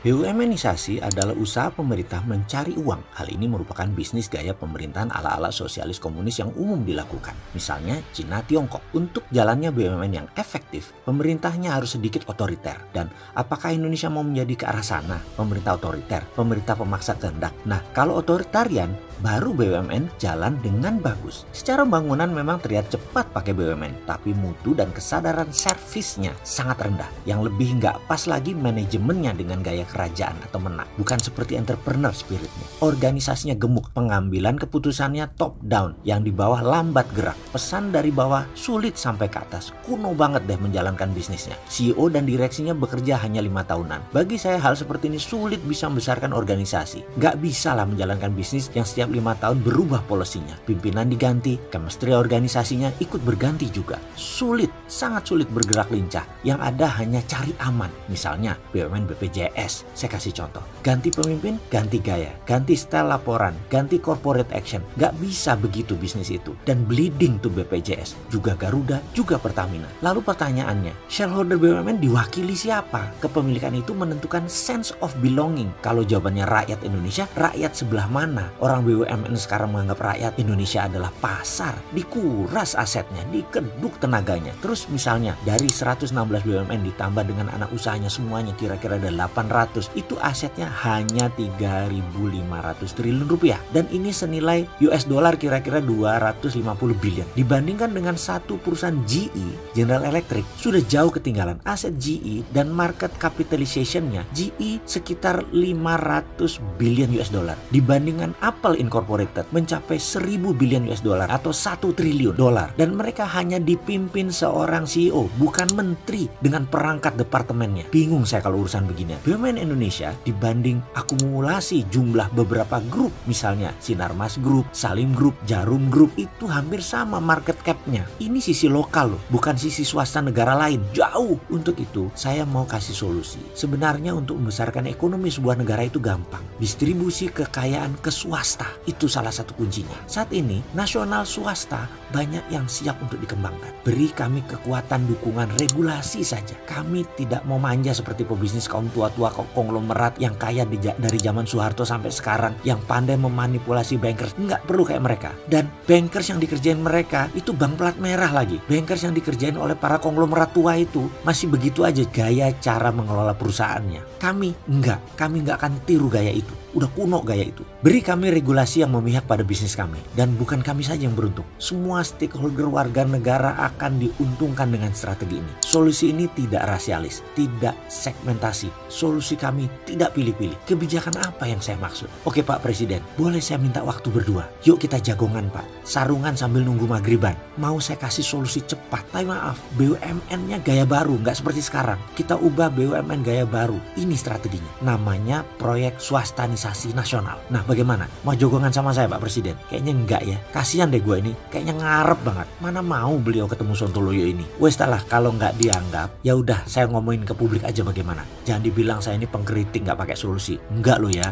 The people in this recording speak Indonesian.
BUMNisasi adalah usaha pemerintah mencari uang. Hal ini merupakan bisnis gaya pemerintahan ala-ala sosialis komunis yang umum dilakukan. Misalnya Cina, Tiongkok. Untuk jalannya BUMN yang efektif, pemerintahnya harus sedikit otoriter. Dan apakah Indonesia mau menjadi ke arah sana? Pemerintah otoriter, pemerintah pemaksa kehendak. Nah, kalau otoritarian, baru BUMN jalan dengan bagus. Secara bangunan memang terlihat cepat pakai BUMN, tapi mutu dan kesadaran servisnya sangat rendah. Yang lebih nggak pas lagi manajemennya dengan gaya kerajaan atau menang. Bukan seperti entrepreneur spiritnya. Organisasinya gemuk, pengambilan keputusannya top down, yang di bawah lambat gerak. Pesan dari bawah sulit sampai ke atas. Kuno banget deh menjalankan bisnisnya. CEO dan direksinya bekerja hanya 5 tahunan. Bagi saya hal seperti ini sulit bisa membesarkan organisasi. Nggak bisa lah menjalankan bisnis yang setiap 5 tahun berubah polisinya. Pimpinan diganti, chemistry organisasinya ikut berganti juga. Sulit, sangat sulit bergerak lincah. Yang ada hanya cari aman. Misalnya BUMN BPJS. Saya kasih contoh. Ganti pemimpin, ganti gaya. Ganti style laporan, ganti corporate action. Nggak bisa begitu bisnis itu. Dan bleeding to BPJS. Juga Garuda, juga Pertamina. Lalu pertanyaannya, shareholder BUMN diwakili siapa? Kepemilikan itu menentukan sense of belonging. Kalau jawabannya rakyat Indonesia, rakyat sebelah mana? Orang BUMN sekarang menganggap rakyat Indonesia adalah pasar. Dikuras asetnya, dikeduk tenaganya. Terus misalnya dari 116 BUMN ditambah dengan anak usahanya semuanya kira-kira ada 800. Itu asetnya hanya 3.500 triliun rupiah. Dan ini senilai US dollar kira-kira 250 billion. Dibandingkan dengan satu perusahaan GE, General Electric, sudah jauh ketinggalan. Aset GE dan market capitalization-nya GE sekitar 500 billion US dollar. Dibandingkan Apple Incorporated mencapai 1000 billion US dollar atau 1 triliun dolar. Dan mereka hanya dipimpin seorang CEO, bukan menteri dengan perangkat departemennya. Bingung saya kalau urusan beginian. BUMN Indonesia dibanding akumulasi jumlah beberapa grup, misalnya Sinarmas Group, Salim Group, Jarum Group, itu hampir sama market cap-nya. Ini sisi lokal loh, bukan sisi swasta negara lain. Jauh. Untuk itu, saya mau kasih solusi. Sebenarnya untuk membesarkan ekonomi sebuah negara itu gampang. Distribusi kekayaan ke swasta, itu salah satu kuncinya. Saat ini, nasional swasta banyak yang siap untuk dikembangkan. Beri kami kekuatan dukungan regulasi saja. Kami tidak mau manja seperti pebisnis kaum tua-tua konglomerat yang kaya dari zaman Soeharto sampai sekarang, yang pandai memanipulasi bankers. Nggak perlu kayak mereka. Dan bankers yang dikerjain mereka itu bank plat merah lagi. Bankers yang dikerjain oleh para konglomerat tua itu masih begitu aja gaya cara mengelola perusahaannya. Kami nggak akan tiru gaya itu. Udah kuno gaya itu. Beri kami regulasi yang memihak pada bisnis kami. Dan bukan kami saja yang beruntung. Semua stakeholder warga negara akan diuntungkan dengan strategi ini. Solusi ini tidak rasialis, tidak segmentasi. Solusi kami tidak pilih-pilih. Kebijakan apa yang saya maksud? Oke Pak Presiden, boleh saya minta waktu berdua? Yuk kita jagongan Pak. Sarungan sambil nunggu maghriban. Mau saya kasih solusi cepat. Tapi maaf, BUMN-nya gaya baru, nggak seperti sekarang. Kita ubah BUMN gaya baru. Ini strateginya. Namanya proyek swastanisasi nasional. Nah bagaimana? Mau jogongan sama saya Pak Presiden? Kayaknya enggak ya. Kasihan deh gue ini. Kayaknya ngarep banget. Mana mau beliau ketemu Sontoloyo ini. Wes lah, kalau nggak dianggap, ya udah saya ngomongin ke publik aja bagaimana. Jangan dibilang saya ini pengkritik nggak pakai solusi. Enggak loh ya.